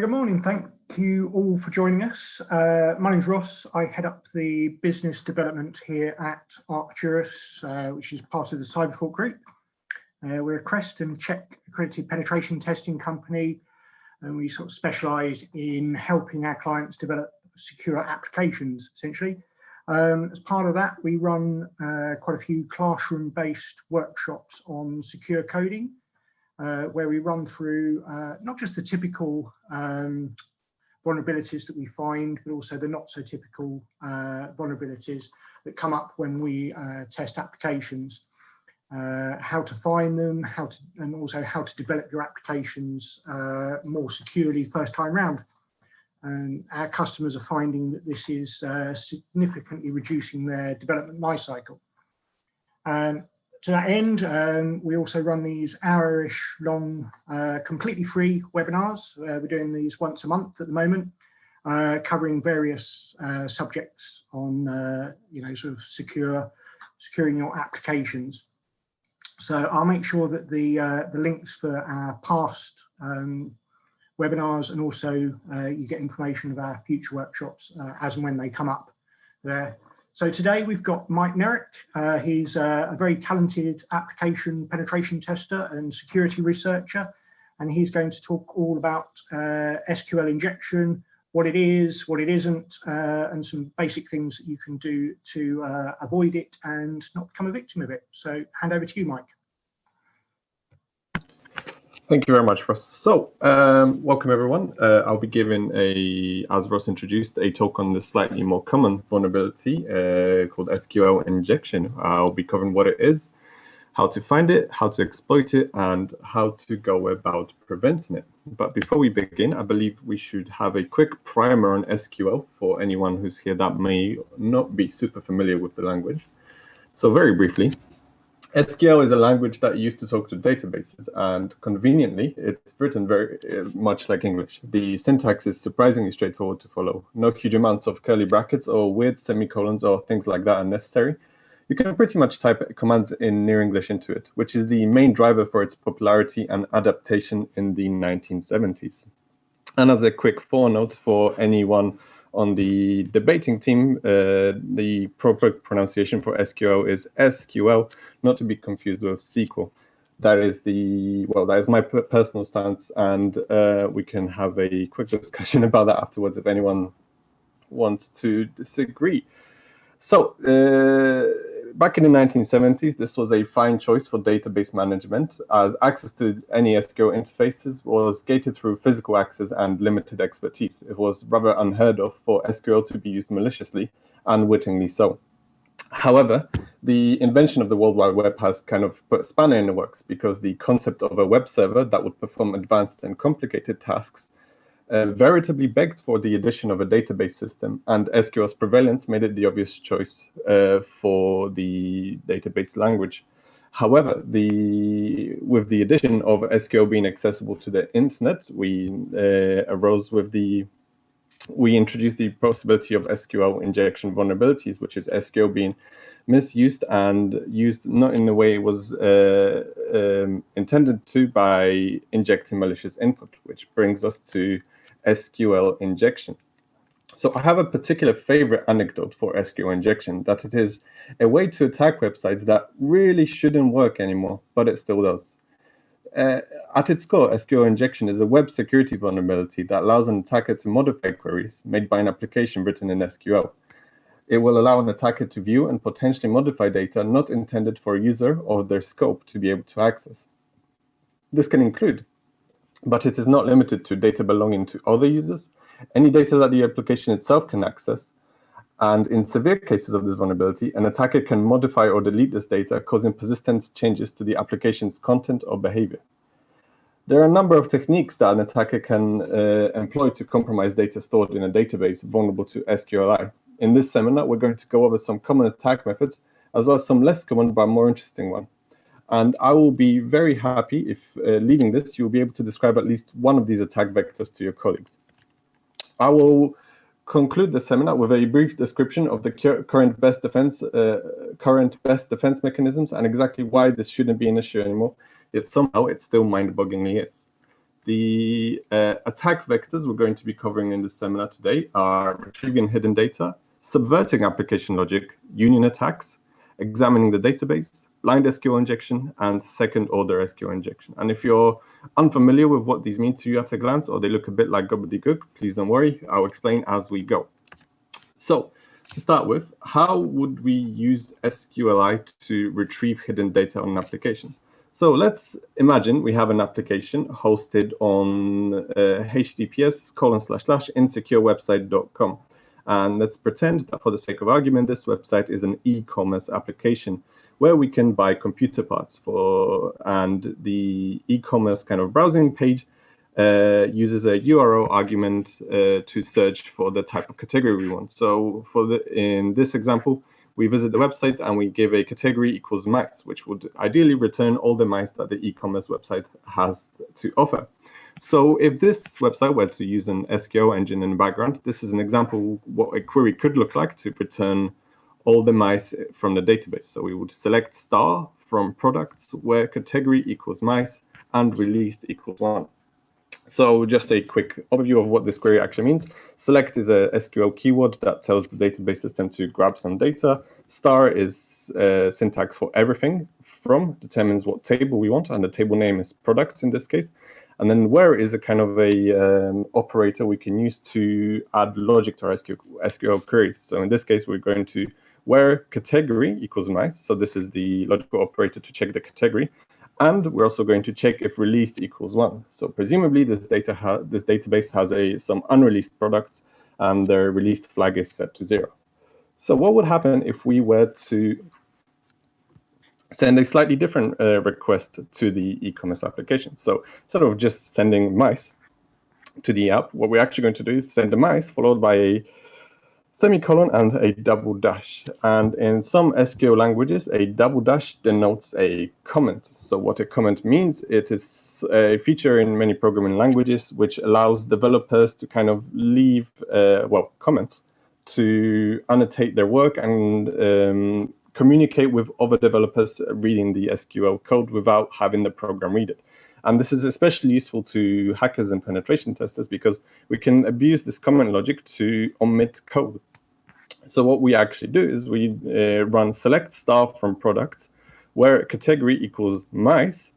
Good morning. Thank you all for joining us. My name's Ross. I head up the business development here at Arcturus, which is part of the Cyberthought group. We're a CREST and Czech accredited penetration testing company, and we sort of specialise in helping our clients develop secure applications, essentially. As part of that, we run quite a few classroom-based workshops on secure coding, where we run through not just the typical vulnerabilities that we find, but also the not so typical vulnerabilities that come up when we test applications, how to find them, and also how to develop your applications more securely first time round. And our customers are finding that this is significantly reducing their development lifecycle. To that end, we also run these hour-ish long, completely free webinars. We're doing these once a month at the moment, covering various subjects on, sort of securing your applications. So I'll make sure that the links for our past webinars, and also you get information of our future workshops as and when they come up there. So today we've got Mike Nerrick. He's a very talented application penetration tester and security researcher, and he's going to talk all about SQL injection, what it is, what it isn't, and some basic things that you can do to avoid it and not become a victim of it. So hand over to you, Mike. Thank you very much, Ross. So, welcome everyone. I'll be giving as Ross introduced, a talk on the slightly more common vulnerability called SQL injection. I'll be covering what it is, how to find it, how to exploit it, and how to go about preventing it. But before we begin, I believe we should have a quick primer on SQL for anyone who's here that may not be super familiar with the language. So very briefly, SQL is a language that used to talk to databases, and conveniently, it's written very much like English. The syntax is surprisingly straightforward to follow. No huge amounts of curly brackets or weird semicolons or things like that are necessary. You can pretty much type commands in near English into it, which is the main driver for its popularity and adaptation in the 1970s. And as a quick forenote for anyone on the debating team, the proper pronunciation for SQL is SQL, not to be confused with SQL. That is my personal stance, and we can have a quick discussion about that afterwards if anyone wants to disagree. So, back in the 1970s, this was a fine choice for database management, as access to any SQL interfaces was gated through physical access and limited expertise. It was rather unheard of for SQL to be used maliciously, and wittingly so. However, the invention of the World Wide Web has kind of put a spanner in the works, because the concept of a web server that would perform advanced and complicated tasks veritably begged for the addition of a database system, and SQL's prevalence made it the obvious choice for the database language. However, with the addition of SQL being accessible to the internet, we introduced the possibility of SQL injection vulnerabilities, which is SQL being misused and used not in the way it was intended to, by injecting malicious input, which brings us to SQL injection. So I have a particular favorite anecdote for SQL injection, that it is a way to attack websites that really shouldn't work anymore, but it still does. At its core, SQL injection is a web security vulnerability that allows an attacker to modify queries made by an application written in SQL. It will allow an attacker to view and potentially modify data not intended for a user or their scope to be able to access. This can include, but it is not limited to, data belonging to other users, any data that the application itself can access, and in severe cases of this vulnerability, an attacker can modify or delete this data, causing persistent changes to the application's content or behavior. There are a number of techniques that an attacker can employ to compromise data stored in a database vulnerable to SQLI. In this seminar, we're going to go over some common attack methods, as well as some less common but more interesting ones. And I will be very happy if, leaving this, you'll be able to describe at least one of these attack vectors to your colleagues. I will conclude the seminar with a brief description of the current best defense mechanisms, and exactly why this shouldn't be an issue anymore, yet somehow it still mind-bogglingly is. The attack vectors we're going to be covering in this seminar today are retrieving hidden data, subverting application logic, union attacks, examining the database, blind SQL injection, and second-order SQL injection. And if you're unfamiliar with what these mean to you at a glance, or they look a bit like gobbledygook, please don't worry, I'll explain as we go. So, to start with, how would we use SQLI to retrieve hidden data on an application? So let's imagine we have an application hosted on https://insecurewebsite.com. And let's pretend that for the sake of argument, this website is an e-commerce application where we can buy computer parts for, and the e-commerce kind of browsing page uses a URL argument to search for the type of category we want. So in this example, we visit the website and we give a category equals mice, which would ideally return all the mice that the e-commerce website has to offer. So if this website were to use an SQL engine in the background, this is an example what a query could look like to return all the mice from the database. So we would select star from products where category equals mice and released equals 1. So just a quick overview of what this query actually means. Select is a SQL keyword that tells the database system to grab some data. Star is syntax for everything. From determines what table we want, and the table name is products in this case. And then where is a kind of a operator we can use to add logic to our SQL queries. So in this case, we're going to where category equals mice. So this is the logical operator to check the category. And we're also going to check if released equals 1. So presumably this database has some unreleased products, and their released flag is set to 0. So what would happen if we were to send a slightly different request to the e-commerce application? So instead of just sending mice to the app, what we're actually going to do is send a mice followed by a semicolon and a double dash. And in some SQL languages, a double dash denotes a comment. So what a comment means, it is a feature in many programming languages which allows developers to kind of leave, comments to annotate their work and communicate with other developers reading the SQL code without having the program read it. And this is especially useful to hackers and penetration testers because we can abuse this comment logic to omit code. So what we actually do is we run select star from products where category equals mice,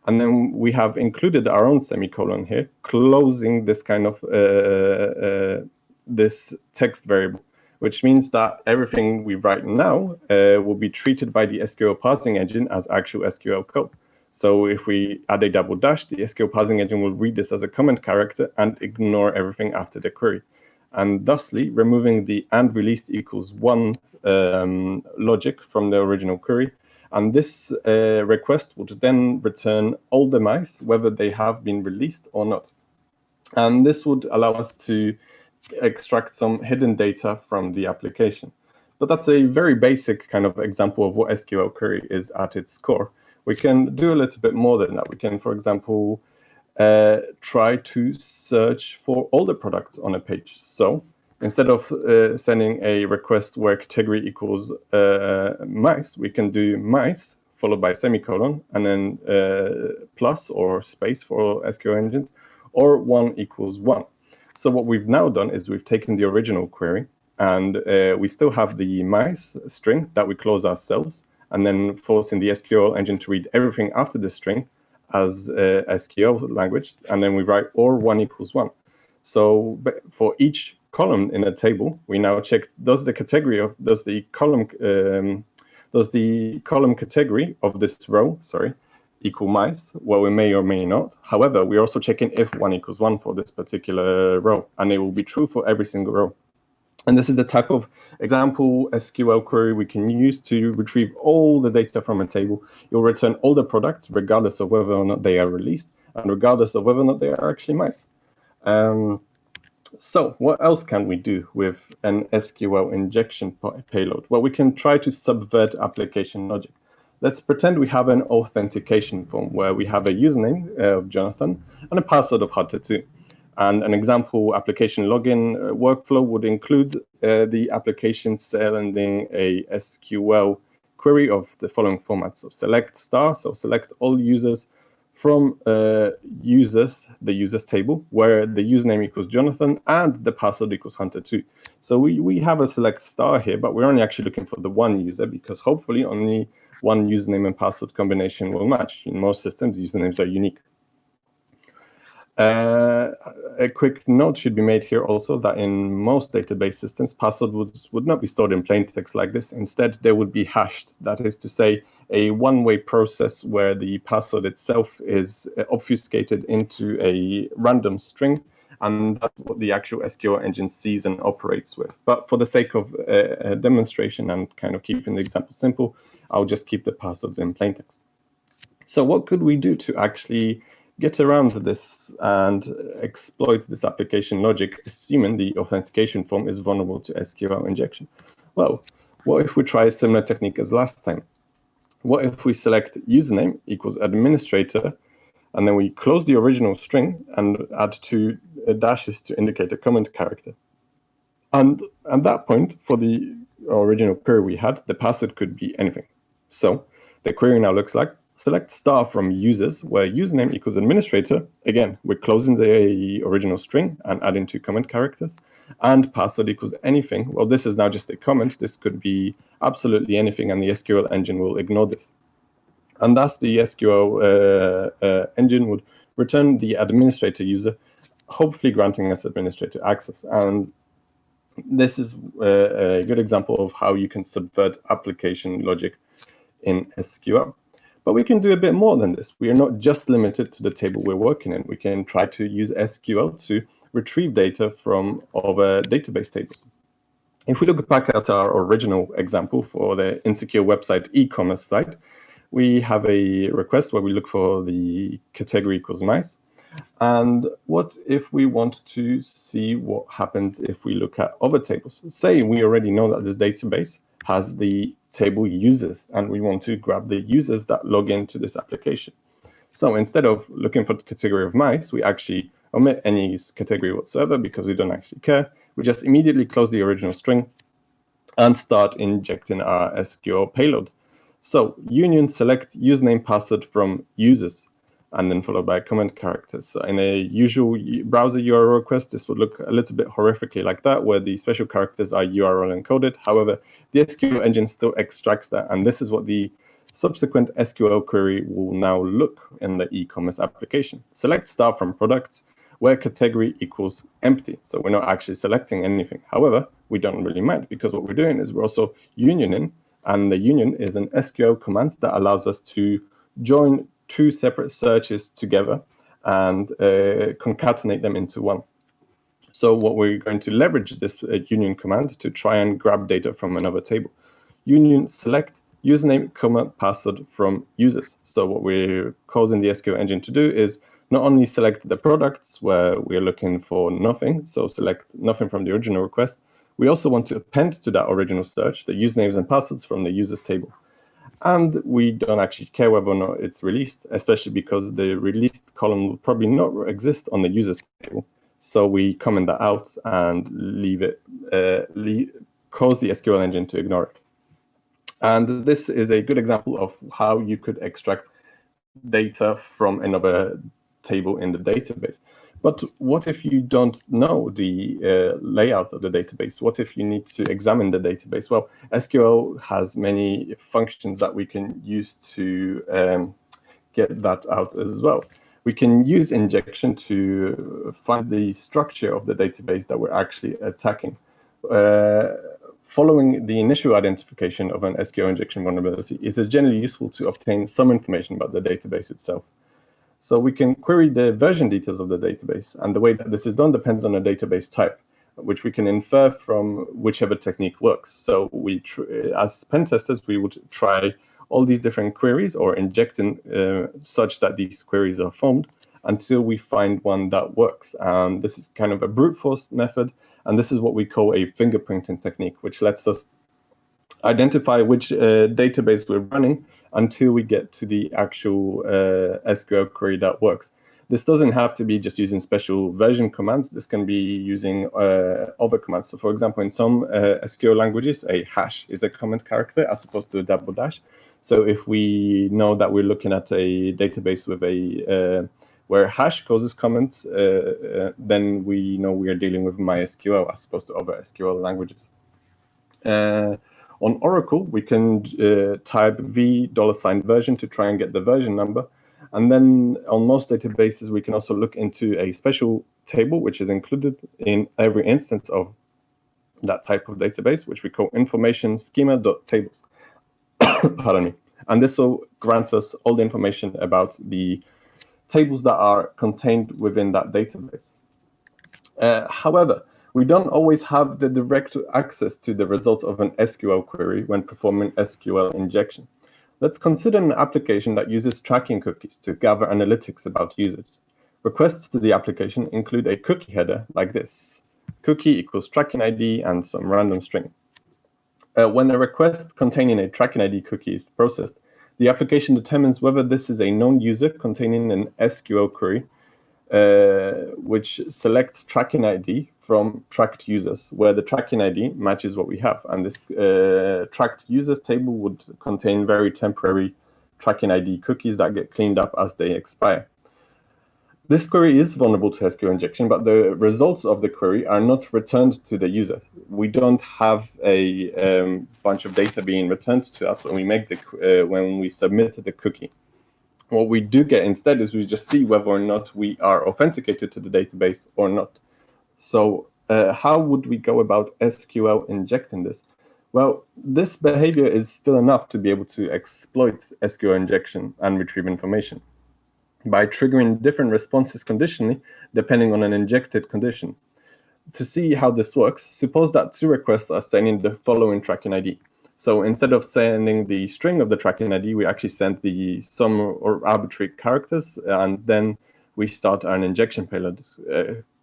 and then we have included our own semicolon here, closing this kind of this text variable, which means that everything we write now will be treated by the SQL parsing engine as actual SQL code. So if we add a double dash, the SQL parsing engine will read this as a comment character and ignore everything after the query. And thusly, removing the and released equals 1 logic from the original query. And this request would then return all the mice, whether they have been released or not. And this would allow us to extract some hidden data from the application. But that's a very basic kind of example of what SQL query is at its core. We can do a little bit more than that. We can, for example, try to search for all the products on a page. So instead of sending a request where category equals mice, we can do mice followed by semicolon and then plus or space for SQL engines, or 1 equals 1. So what we've now done is we've taken the original query and we still have the mice string that we close ourselves, and then forcing the SQL engine to read everything after the string as SQL language, and then we write or 1 equals 1. So for each column in a table, we now check does the column category of this row, equal mice? Well, we may or may not. However, we're also checking if 1 equals 1 for this particular row, and it will be true for every single row. And this is the type of example SQL query we can use to retrieve all the data from a table. You'll return all the products, regardless of whether or not they are released, and regardless of whether or not they are actually mice. So what else can we do with an SQL injection payload? Well, we can try to subvert application logic. Let's pretend we have an authentication form where we have a username of Jonathan and a password of Hata2. And an example application login workflow would include the application sending a SQL query of the following formats. So select star, so select all users from users, the users table, where the username equals Jonathan and the password equals Hunter2. So we have a select star here, but we're only actually looking for the one user, because hopefully only one username and password combination will match. In most systems, usernames are unique. A quick note should be made here also that in most database systems, passwords would not be stored in plain text like this. Instead, they would be hashed. That is to say, a one-way process where the password itself is obfuscated into a random string, and that's what the actual SQL engine sees and operates with. But for the sake of a demonstration and kind of keeping the example simple, I'll just keep the passwords in plain text. So what could we do to actually get around this and exploit this application logic, assuming the authentication form is vulnerable to SQL injection? Well, what if we try a similar technique as last time? What if we select username equals administrator, and then we close the original string and add two dashes to indicate a comment character? And at that point, for the original query we had, the password could be anything. So the query now looks like select star from users, where username equals administrator. Again, we're closing the original string and adding two comment characters. And password equals anything. Well, this is now just a comment. This could be absolutely anything, and the SQL engine will ignore this. And thus the SQL engine would return the administrator user, hopefully granting us administrator access. And this is a good example of how you can subvert application logic in SQL. But we can do a bit more than this. We are not just limited to the table we're working in. We can try to use SQL to retrieve data from other database tables. If we look back at our original example for the insecure website e-commerce site, we have a request where we look for the category equals mice. And what if we want to see what happens if we look at other tables? Say we already know that this database has the table users, and we want to grab the users that log into this application. So instead of looking for the category of mice, we actually omit any category whatsoever because we don't actually care. We just immediately close the original string and start injecting our SQL payload. So union select username password from users, and then followed by comment characters. So in a usual browser URL request, this would look a little bit horrifically like that, where the special characters are URL encoded. However, the SQL engine still extracts that, and this is what the subsequent SQL query will now look in the e-commerce application. Select star from products, where category equals empty. So we're not actually selecting anything. However, we don't really mind, because what we're doing is we're also unioning, and the union is an SQL command that allows us to join two separate searches together and concatenate them into one. So what we're going to leverage this union command to try and grab data from another table. Union select username, comma, password from users. So what we're causing the SQL engine to do is not only select the products where we're looking for nothing, so select nothing from the original request, we also want to append to that original search the usernames and passwords from the users table. And we don't actually care whether or not it's released, especially because the released column will probably not exist on the users table. So we comment that out and leave it, cause the SQL engine to ignore it. And this is a good example of how you could extract data from another table in the database. But what if you don't know the layout of the database? What if you need to examine the database? Well, SQL has many functions that we can use to get that out as well. We can use injection to find the structure of the database that we're actually attacking. Following the initial identification of an SQL injection vulnerability, it is generally useful to obtain some information about the database itself. So we can query the version details of the database, and the way that this is done depends on a database type, which we can infer from whichever technique works. So we, as pen testers, we would try all these different queries or injecting such that these queries are formed until we find one that works. And this is kind of a brute force method, and this is what we call a fingerprinting technique, which lets us identify which database we're running until we get to the actual SQL query that works. This doesn't have to be just using special version commands. This can be using other commands. So for example, in some SQL languages, a hash is a comment character as opposed to a double dash. So if we know that we're looking at a database with a where hash causes comments, then we know we are dealing with MySQL as opposed to other SQL languages. On Oracle, we can type $version to try and get the version number. And then on most databases, we can also look into a special table, which is included in every instance of that type of database, which we call information schema.tables. Pardon me. And this will grant us all the information about the tables that are contained within that database. However, we don't always have the direct access to the results of an SQL query when performing SQL injection. Let's consider an application that uses tracking cookies to gather analytics about users. Requests to the application include a cookie header like this. Cookie equals tracking ID and some random string. When a request containing a tracking ID cookie is processed, the application determines whether this is a known user containing an SQL query, which selects tracking ID from tracked users, where the tracking ID matches what we have. And this tracked users table would contain very temporary tracking ID cookies that get cleaned up as they expire. This query is vulnerable to SQL injection, but the results of the query are not returned to the user. We don't have a bunch of data being returned to us when we make when we submit the cookie. What we do get instead is we just see whether or not we are authenticated to the database or not. So how would we go about SQL injecting this? Well, this behavior is still enough to be able to exploit SQL injection and retrieve information by triggering different responses conditionally, depending on an injected condition. To see how this works, suppose that two requests are sending the following tracking ID. So instead of sending the string of the tracking ID, we actually send the some or arbitrary characters, and then we start an injection payload.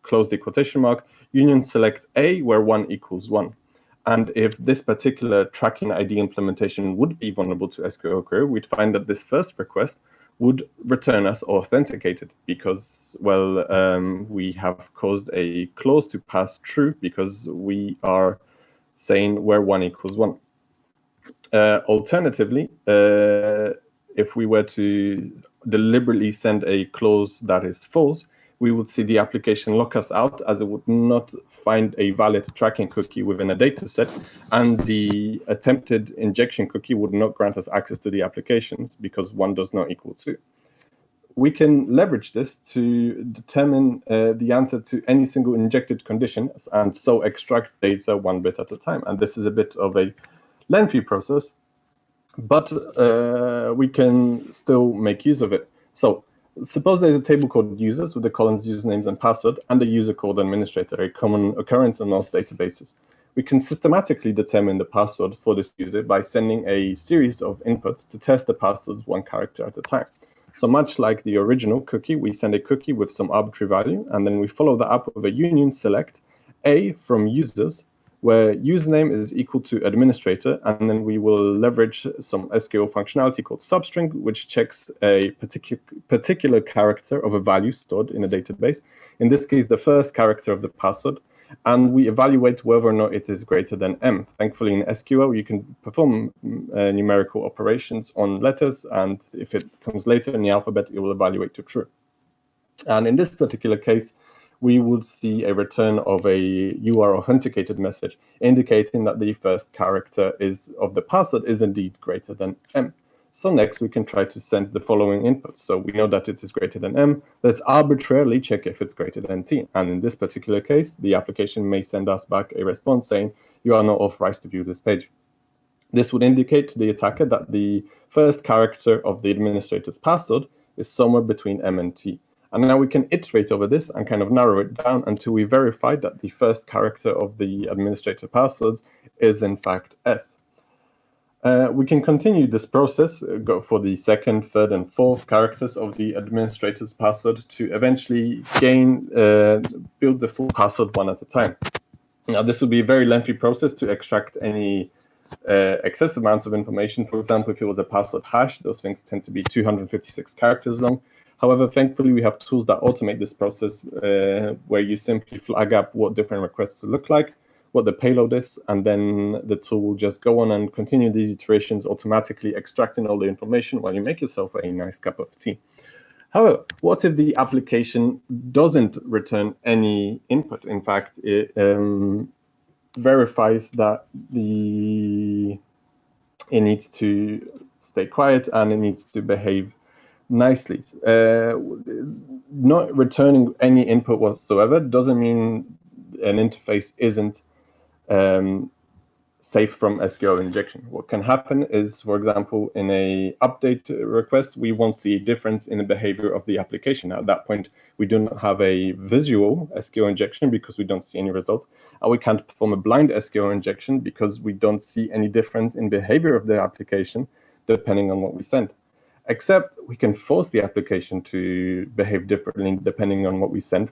Close the quotation mark, union select A, where 1 equals 1. And if this particular tracking ID implementation would be vulnerable to SQL query, we'd find that this first request would return us authenticated because, well, we have caused a clause to pass true because we are saying where 1 equals 1. Alternatively, if we were to deliberately send a clause that is false, we would see the application lock us out as it would not find a valid tracking cookie within a data set, and the attempted injection cookie would not grant us access to the applications because 1 does not equal 2. We can leverage this to determine the answer to any single injected condition and so extract data 1 bit at a time. And this is a bit of a lengthy process, but we can still make use of it. So suppose there's a table called users with the columns usernames and password and a user called administrator, a common occurrence in most databases. We can systematically determine the password for this user by sending a series of inputs to test the passwords 1 character at a time. So much like the original cookie, we send a cookie with some arbitrary value, and then we follow that up with a union select A from users, where username is equal to administrator, and then we will leverage some SQL functionality called substring, which checks a particular character of a value stored in a database, in this case, the first character of the password, and we evaluate whether or not it is greater than M. Thankfully, in SQL, you can perform numerical operations on letters, and if it comes later in the alphabet, it will evaluate to true. And in this particular case, we would see a return of a "you are authenticated" message, indicating that the first character of the password is indeed greater than M. So next, we can try to send the following input. So we know that it is greater than M. Let's arbitrarily check if it's greater than T. And in this particular case, the application may send us back a response saying, "You are not authorized to view this page." This would indicate to the attacker that the first character of the administrator's password is somewhere between M and T. And now we can iterate over this and kind of narrow it down until we verify that the first character of the administrator passwords is in fact S. We can continue this process, go for the second, third, and fourth characters of the administrator's password to eventually build the full password 1 at a time. Now, this would be a very lengthy process to extract any excessive amounts of information. For example, if it was a password hash, those things tend to be 256 characters long. However, thankfully, we have tools that automate this process where you simply flag up what different requests look like, what the payload is, and then the tool will just go on and continue these iterations, automatically extracting all the information while you make yourself a nice cup of tea. However, what if the application doesn't return any input? In fact, it verifies that it needs to stay quiet and it needs to behave nicely. Not returning any input whatsoever doesn't mean an interface isn't safe from SQL injection. What can happen is, for example, in a update request, we won't see a difference in the behavior of the application. At that point, we do not have a visual SQL injection because we don't see any result. And we can't perform a blind SQL injection because we don't see any difference in behavior of the application depending on what we send. Except we can force the application to behave differently depending on what we send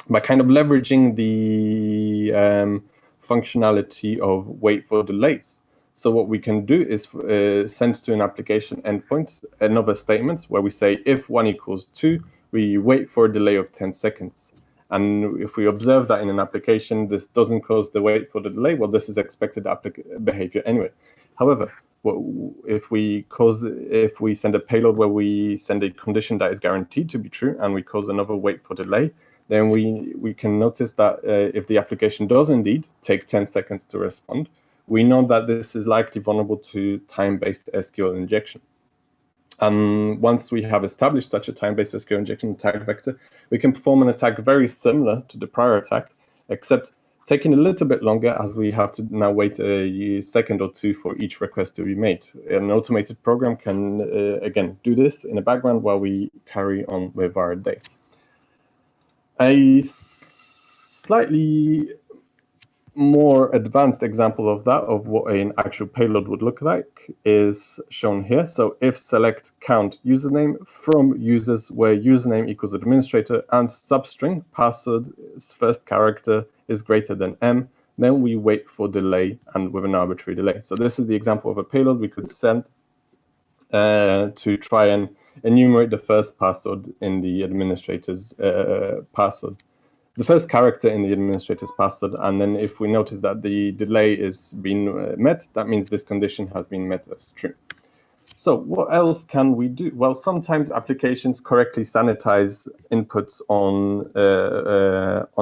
by kind of leveraging the functionality of wait for delays. So what we can do is send to an application endpoint another statement where we say if 1 equals 2, we wait for a delay of 10 seconds. And if we observe that in an application, this doesn't cause the wait for the delay, well, this is expected behavior anyway. However, if we send a payload where we send a condition that is guaranteed to be true and we cause another wait for delay, then we can notice that if the application does indeed take 10 seconds to respond, we know that this is likely vulnerable to time-based SQL injection. And once we have established such a time-based SQL injection attack vector, we can perform an attack very similar to the prior attack, except taking a little bit longer as we have to now wait a second or two for each request to be made. An automated program can, again, do this in the background while we carry on with our day. A slightly more advanced example of that, of what an actual payload would look like, is shown here. So if select count username from users where username equals administrator and substring password's first character is greater than M, then we wait for delay and with an arbitrary delay. So this is the example of a payload we could send to try and enumerate the first password in the administrator's password. The first character in the administrator's password, and then if we notice that the delay is being met, that means this condition has been met as true. So what else can we do? Well, sometimes applications correctly sanitize inputs on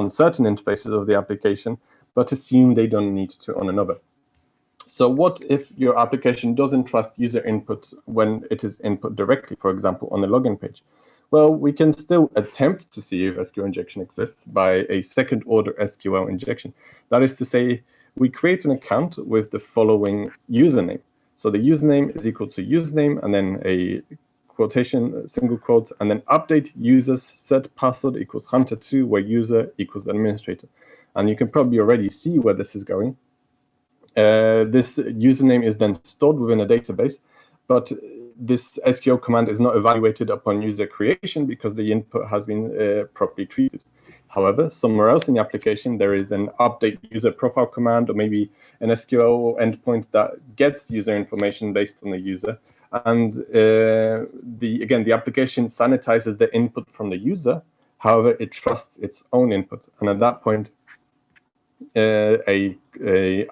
certain interfaces of the application, but assume they don't need to on another. So what if your application doesn't trust user input when it is input directly, for example, on the login page? Well, we can still attempt to see if SQL injection exists by a second order SQL injection. That is to say, we create an account with the following username. So the username is equal to username and then a quotation, single quote, and then update users set password equals hunter2 where user equals administrator. And you can probably already see where this is going. This username is then stored within a database, but this SQL command is not evaluated upon user creation because the input has been properly treated. However, somewhere else in the application, there is an update user profile command or maybe an SQL endpoint that gets user information based on the user. And again, the application sanitizes the input from the user. However, it trusts its own input. And at that point, a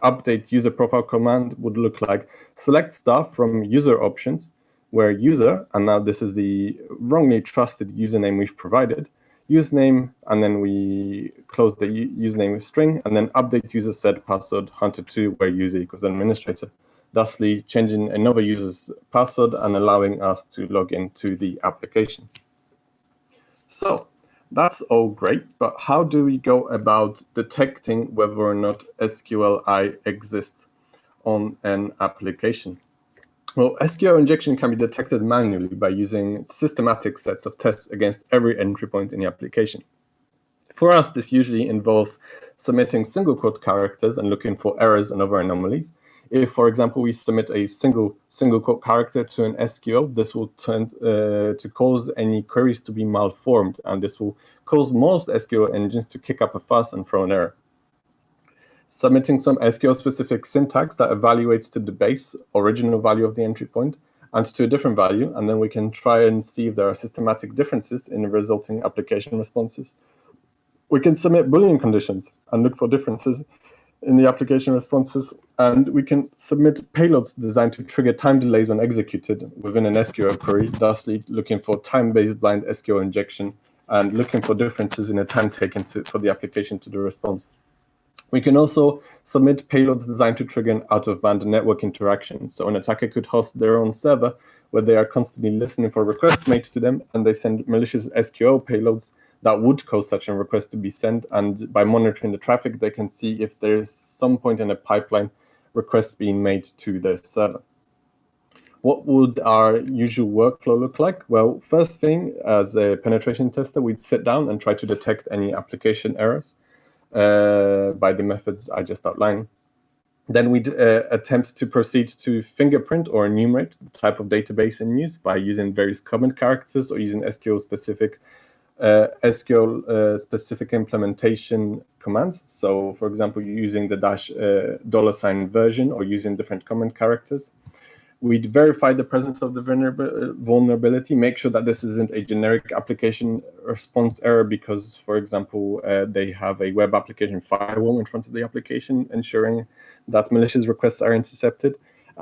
update user profile command would look like select star from user options where user, and now this is the wrongly trusted username we've provided, username, and then we close the username string, and then update user set password hunter2 where user equals administrator, thusly changing another user's password and allowing us to log into the application. So that's all great, but how do we go about detecting whether or not SQLI exists on an application? Well, SQL injection can be detected manually by using systematic sets of tests against every entry point in the application. For us, this usually involves submitting single quote characters and looking for errors and other anomalies. If, for example, we submit a single quote character to an SQL, this will tend to cause any queries to be malformed, and this will cause most SQL engines to kick up a fuss and throw an error. Submitting some SQL-specific syntax that evaluates to the base original value of the entry point, and to a different value, and then we can try and see if there are systematic differences in the resulting application responses. We can submit Boolean conditions and look for differences in the application responses, and we can submit payloads designed to trigger time delays when executed within an SQL query, thusly looking for time-based blind SQL injection and looking for differences in the time taken for the application to the response. We can also submit payloads designed to trigger an out-of-band network interaction. So an attacker could host their own server where they are constantly listening for requests made to them, and they send malicious SQL payloads that would cause such a request to be sent. And by monitoring the traffic, they can see if there is some point in a pipeline requests being made to their server. What would our usual workflow look like? Well, first thing, as a penetration tester, we'd sit down and try to detect any application errors by the methods I just outlined. Then we'd attempt to proceed to fingerprint or enumerate the type of database in use by using various comment characters or using SQL-specific implementation commands. So, for example, using the $ version or using different comment characters. We'd verify the presence of the vulnerability, make sure that this isn't a generic application response error because, for example, they have a web application firewall in front of the application, ensuring that malicious requests are intercepted,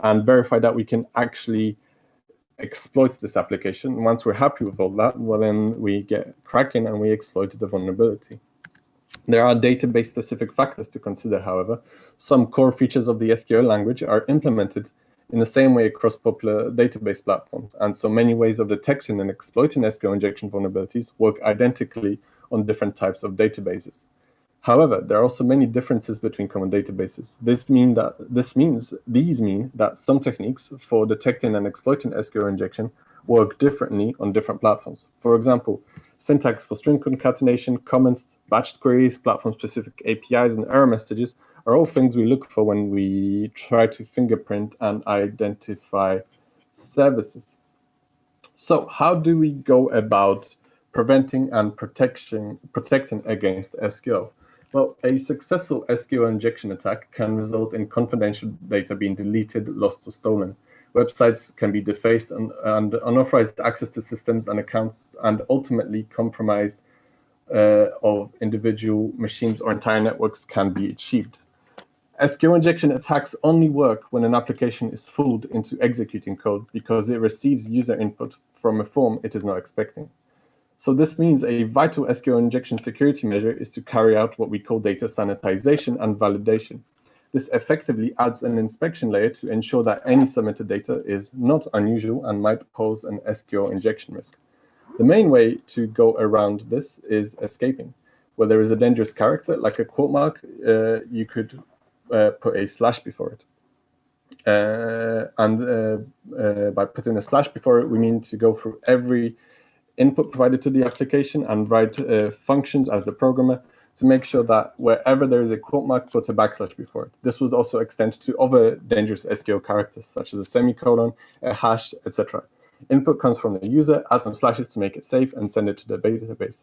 and verify that we can actually exploit this application. Once we're happy with all that, well, then we get cracking and we exploit the vulnerability. There are database-specific factors to consider, however. Some core features of the SQL language are implemented in the same way across popular database platforms, and so many ways of detecting and exploiting SQL injection vulnerabilities work identically on different types of databases. However, there are also many differences between common databases. These mean that some techniques for detecting and exploiting SQL injection work differently on different platforms. For example, syntax for string concatenation, comments, batched queries, platform-specific APIs, and error messages are all things we look for when we try to fingerprint and identify services. So how do we go about preventing and protecting against SQL? Well, a successful SQL injection attack can result in confidential data being deleted, lost, or stolen. Websites can be defaced, and unauthorized access to systems and accounts, and ultimately compromise of individual machines or entire networks can be achieved. SQL injection attacks only work when an application is fooled into executing code because it receives user input from a form it is not expecting. So this means a vital SQL injection security measure is to carry out what we call data sanitization and validation. This effectively adds an inspection layer to ensure that any submitted data is not unusual and might pose an SQL injection risk. The main way to go around this is escaping. Where there is a dangerous character, like a quote mark, you could put a slash before it. By putting a slash before it, we mean to go through every input provided to the application and write functions as the programmer to make sure that wherever there is a quote mark, put a backslash before it. This would also extend to other dangerous SQL characters, such as a semicolon, a hash, etc. Input comes from the user, add some slashes to make it safe, and send it to the database.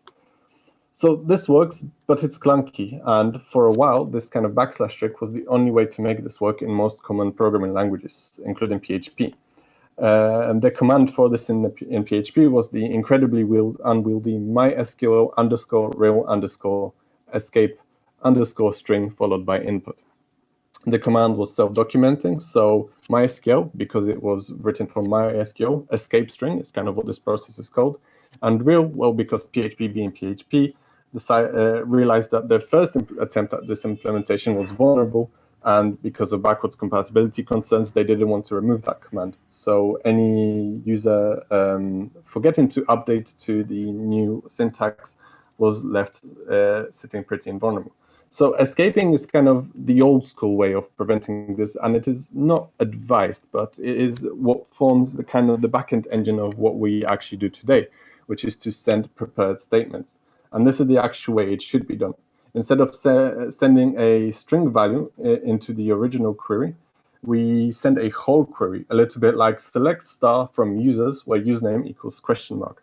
So this works, but it's clunky. And for a while, this kind of backslash trick was the only way to make this work in most common programming languages, including PHP. And the command for this in PHP was the incredibly unwieldy mysql_real_escape_string followed by input. The command was self-documenting, so MySQL, because it was written for MySQL, escape string is kind of what this process is called. And real, well, because PHP being PHP, realized that their first attempt at this implementation was vulnerable, and because of backwards compatibility concerns, they didn't want to remove that command. So any user forgetting to update to the new syntax was left sitting pretty invulnerable. So escaping is kind of the old school way of preventing this, and it is not advised, but it is what forms the kind of the backend engine of what we actually do today, which is to send prepared statements. And this is the actual way it should be done. Instead of sending a string value into the original query, we send a whole query, a little bit like select star from users, where username equals question mark.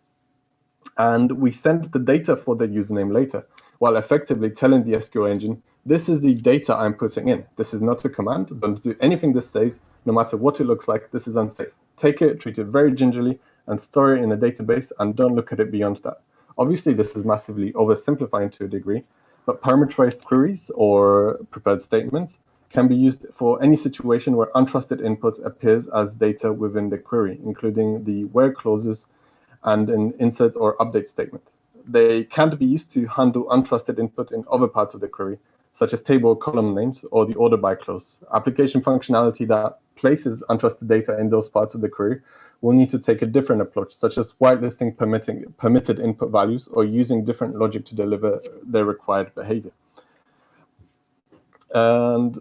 And we send the data for the username later, while effectively telling the SQL engine, this is the data I'm putting in. This is not a command. Don't do anything this says, no matter what it looks like. This is unsafe. take it, treat it very gingerly, and store it in a database, and don't look at it beyond that. Obviously, this is massively oversimplifying to a degree, but parameterized queries or prepared statements can be used for any situation where untrusted input appears as data within the query, including the where clauses and an insert or update statement. They can't be used to handle untrusted input in other parts of the query, such as table or column names or the order by clause. Application functionality that places untrusted data in those parts of the query will need to take a different approach, such as whitelisting permitted input values or using different logic to deliver the required behavior. And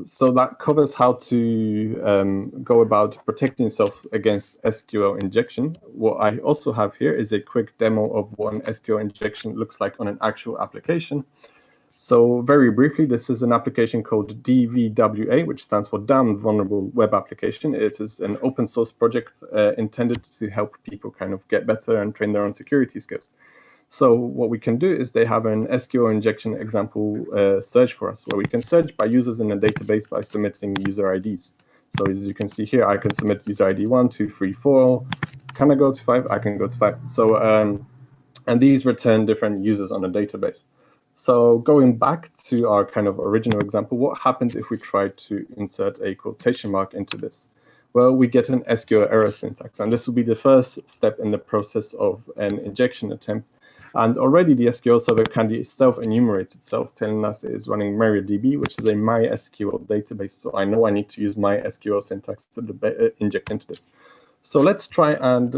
so that covers how to go about protecting yourself against SQL injection. What I also have here is a quick demo of what an SQL injection looks like on an actual application. So very briefly, this is an application called DVWA, which stands for Damned Vulnerable Web Application. It is an open source project intended to help people kind of get better and train their own security skills. So what we can do is they have an SQL injection example search for us, where we can search by users in a database by submitting user IDs. So as you can see here, I can submit user ID 1, 2, 3, 4. Can I go to 5? I can go to 5. So and these return different users on a database. So going back to our kind of original example, what happens if we try to insert a quotation mark into this? Well, we get an SQL error syntax, and this will be the first step in the process of an injection attempt. And already the SQL server can self-enumerate itself, telling us it is running MariaDB, which is a MySQL database. So I know I need to use MySQL syntax to inject into this. So let's try and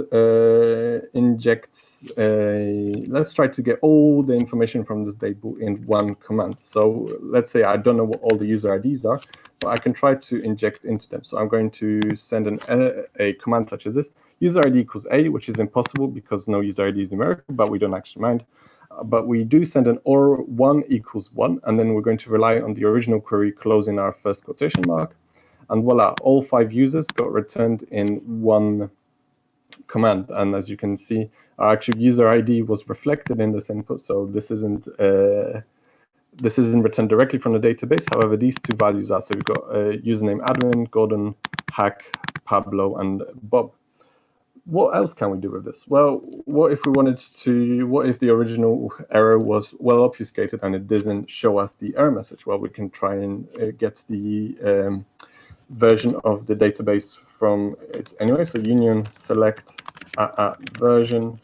let's try to get all the information from this table in one command. So let's say I don't know what all the user IDs are, but I can try to inject into them. So I'm going to send a command such as this. User ID equals A, which is impossible because no user ID is numerical, but we don't actually mind. But we do send an or 1 equals 1, and then we're going to rely on the original query closing our first quotation mark. And voila, all 5 users got returned in one command. And as you can see, our actual user ID was reflected in this input. So this isn't returned directly from the database. However, these 2 values are. So we've got username admin, Gordon, Hack, Pablo, and Bob. What else can we do with this? Well, what if the original error was well obfuscated and it didn't show us the error message? Well, we can try and get the version of the database from it anyway. So union select version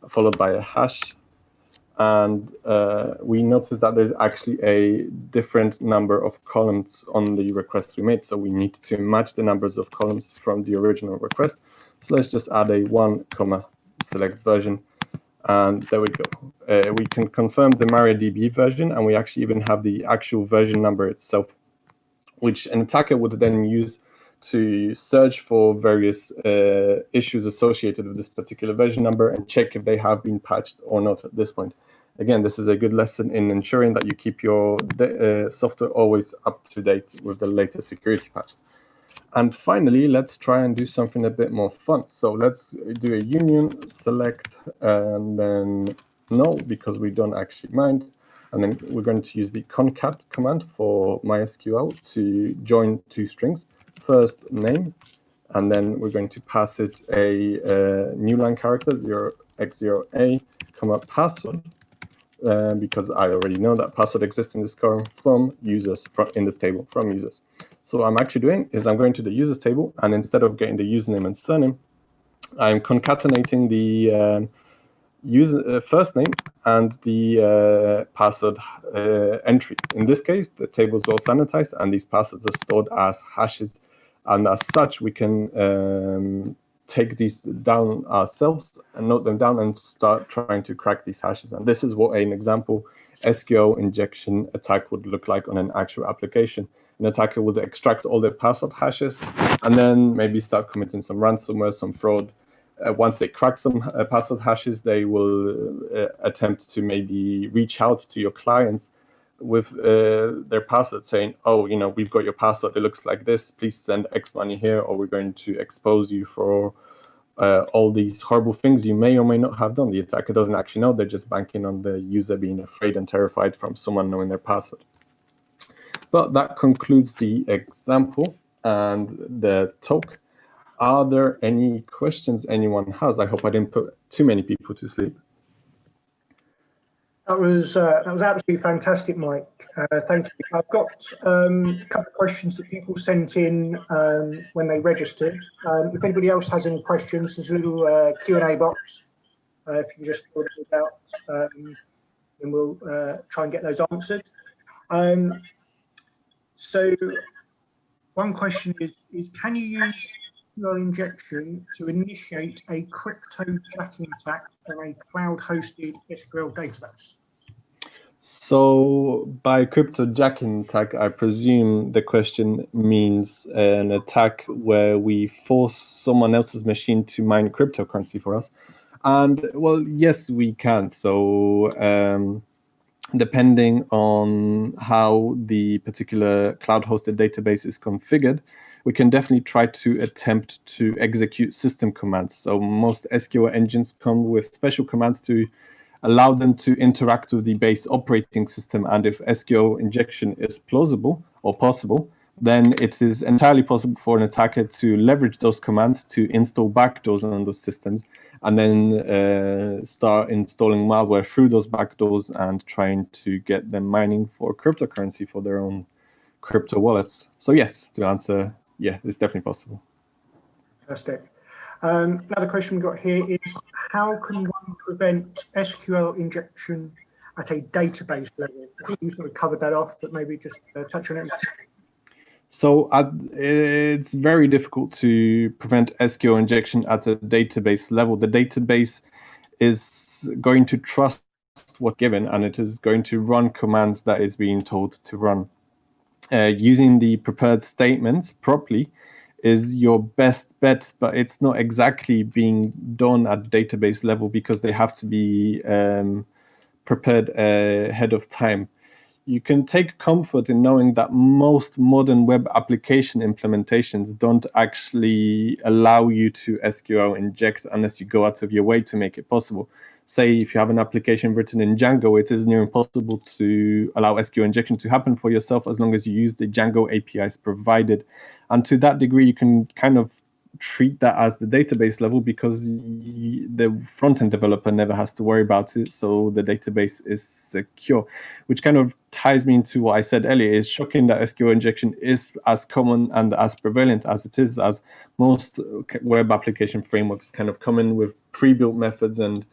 followed by a hash. And we notice that there's actually a different number of columns on the request we made. So we need to match the numbers of columns from the original request. So let's just add a 1, select version. And there we go. We can confirm the MariaDB version, and we actually even have the actual version number itself, which an attacker would then use to search for various issues associated with this particular version number and check if they have been patched or not at this point. Again, this is a good lesson in ensuring that you keep your software always up to date with the latest security patches. And finally, let's try and do something a bit more fun. So let's do a union select and then no, because we don't actually mind. And then we're going to use the concat command for MySQL to join 2 strings. First name, and then we're going to pass it a new line character 0x0a, password, because I already know that password exists in this column from users, in this table from users. So what I'm actually doing is I'm going to the users table, and instead of getting the username and surname, I'm concatenating the user first name and the password entry. In this case, the table is well sanitized, and these passwords are stored as hashes. And as such, we can take these down ourselves and note them down and start trying to crack these hashes. And this is what an example SQL injection attack would look like on an actual application. An attacker would extract all their password hashes and then maybe start committing some ransomware, some fraud. Once they crack some password hashes, they will attempt to maybe reach out to your clients with their password saying, oh, you know, we've got your password, it looks like this, please send X money here, or we're going to expose you for all these horrible things you may or may not have done. The attacker doesn't actually know, they're just banking on the user being afraid and terrified from someone knowing their password. But that concludes the example. and the talk. Are there any questions anyone has? I hope I didn't put too many people to sleep. That was absolutely fantastic, Mike. Thank you. I've got a couple of questions that people sent in when they registered. If anybody else has any questions, there's a little Q&A box. If you can just fill those out, and we'll try and get those answered. So one question is can you use SQL injection to initiate a cryptojacking attack on a cloud-hosted SQL database? So by cryptojacking attack, I presume the question means an attack where we force someone else's machine to mine cryptocurrency for us. And well, yes, we can. So depending on how the particular cloud-hosted database is configured, we can definitely try to attempt to execute system commands. So most SQL engines come with special commands to allow them to interact with the base operating system. And if SQL injection is plausible or possible, then it is entirely possible for an attacker to leverage those commands to install backdoors on those systems, and then start installing malware through those backdoors and trying to get them mining for cryptocurrency for their own crypto wallets. So yes, to answer, yeah, it's definitely possible. Fantastic. Another question we've got here is, how can one prevent SQL injection at a database level? I think you sort of covered that off, but maybe just touch on it. So it's very difficult to prevent SQL injection at a database level. The database is going to trust what's given, and it is going to run commands that is being told to run. Using the prepared statements properly is your best bet, but it's not exactly being done at database level because they have to be prepared ahead of time. You can take comfort in knowing that most modern web application implementations don't actually allow you to SQL inject unless you go out of your way to make it possible. Say if you have an application written in Django, it is near impossible to allow SQL injection to happen for yourself as long as you use the Django APIs provided. And to that degree, you can kind of treat that as the database level because the front-end developer never has to worry about it, so the database is secure, which kind of ties me into what I said earlier. It's shocking that SQL injection is as common and as prevalent as it is, as most web application frameworks kind of come in with pre-built methods and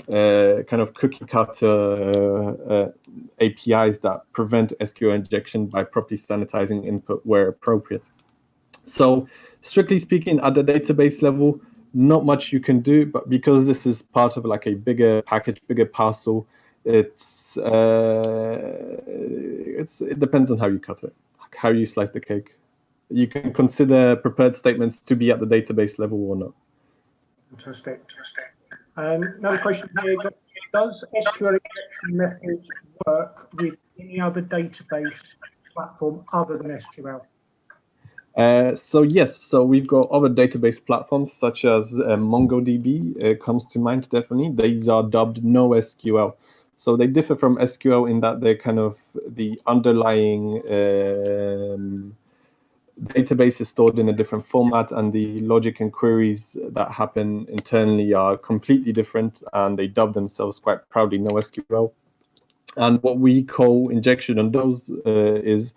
kind of cookie cutter APIs that prevent SQL injection by properly sanitizing input where appropriate. So strictly speaking, at the database level, not much you can do, but because this is part of like a bigger package, bigger parcel, it depends on how you cut it, how you slice the cake. You can consider prepared statements to be at the database level or not. Fantastic. Another question here, does SQL injection methods work with any other database platform other than SQL? So yes, so we've got other database platforms such as MongoDB comes to mind, definitely. These are dubbed NoSQL. So they differ from SQL in that they're kind of the underlying database is stored in a different format, and the logic and queries that happen internally are completely different, and they dub themselves quite proudly NoSQL. And what we call injection on those is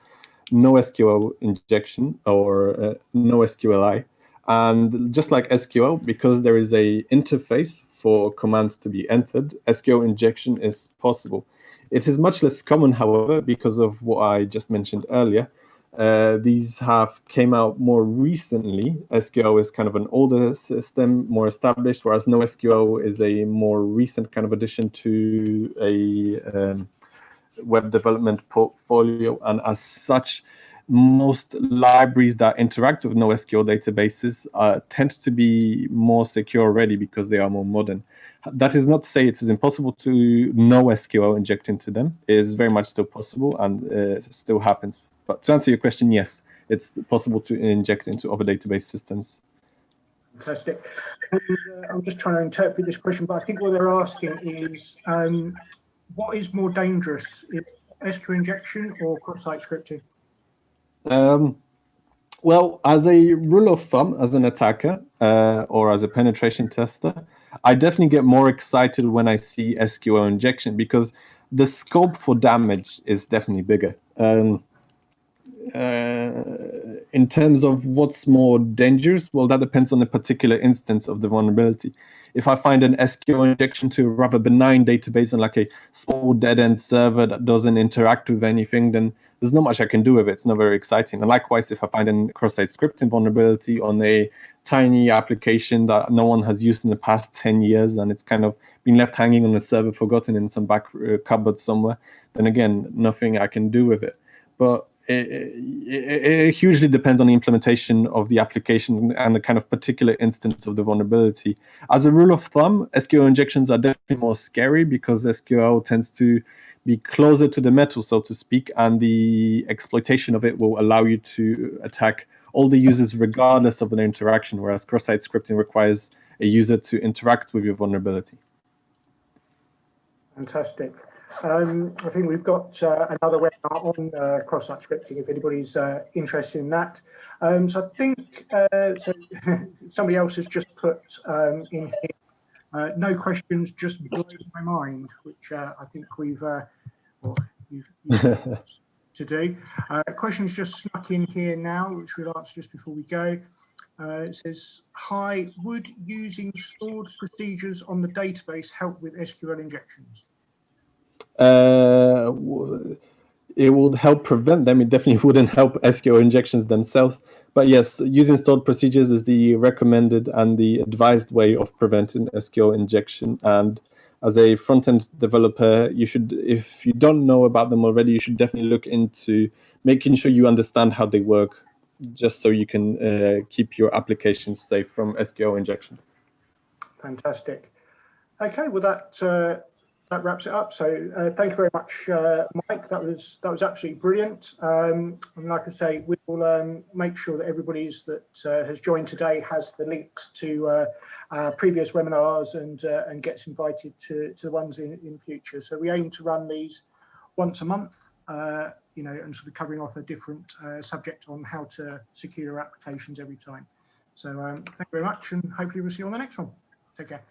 NoSQL injection or NoSQLI. And just like SQL, because there is a interface for commands to be entered, SQL injection is possible. It is much less common, however, because of what I just mentioned earlier. These have came out more recently. SQL is kind of an older system, more established, whereas NoSQL is a more recent kind of addition to a web development portfolio, and as such, most libraries that interact with NoSQL databases tend to be more secure already because they are more modern. That is not to say it is impossible to NoSQL inject into them. It is very much still possible, and it still happens. But to answer your question, yes, it's possible to inject into other database systems. Fantastic. I'm just trying to interpret this question, but I think what they're asking is, what is more dangerous, SQL injection or cross-site scripting? Well, as a rule of thumb, as an attacker or as a penetration tester, I definitely get more excited when I see SQL injection because the scope for damage is definitely bigger. In terms of what's more dangerous, well, that depends on the particular instance of the vulnerability. If I find an SQL injection to a rather benign database on like a small dead-end server that doesn't interact with anything, then there's not much I can do with it. It's not very exciting. And likewise, if I find a cross-site scripting vulnerability on a tiny application that no one has used in the past 10 years and it's kind of been left hanging on a server, forgotten in some back cupboard somewhere, then again, nothing I can do with it. But it hugely depends on the implementation of the application and the kind of particular instance of the vulnerability. As a rule of thumb, SQL injections are definitely more scary because SQL tends to be closer to the metal, so to speak, and the exploitation of it will allow you to attack all the users regardless of their interaction, whereas cross-site scripting requires a user to interact with your vulnerability. Fantastic. I think we've got another webinar on cross-site scripting if anybody's interested in that. So I think so somebody else has just put in here, no questions, just blows my mind, which I think we've to do. Questions just snuck in here now, which we'll answer just before we go. It says, hi, would using stored procedures on the database help with SQL injections? It would help prevent them. It definitely wouldn't help SQL injections themselves. But yes, using stored procedures is the recommended and the advised way of preventing SQL injection. And as a front-end developer, you should, if you don't know about them already, you should definitely look into making sure you understand how they work, just so you can keep your applications safe from SQL injection. Fantastic. Okay, well that wraps it up. So thank you very much, Mike. That was absolutely brilliant. And like I say, we will make sure that everybody that has joined today has the links to previous webinars and gets invited to the ones in future. So we aim to run these once a month, you know, and sort of covering off a different subject on how to secure your applications every time. So thank you very much, and hopefully we'll see you on the next one. Take care.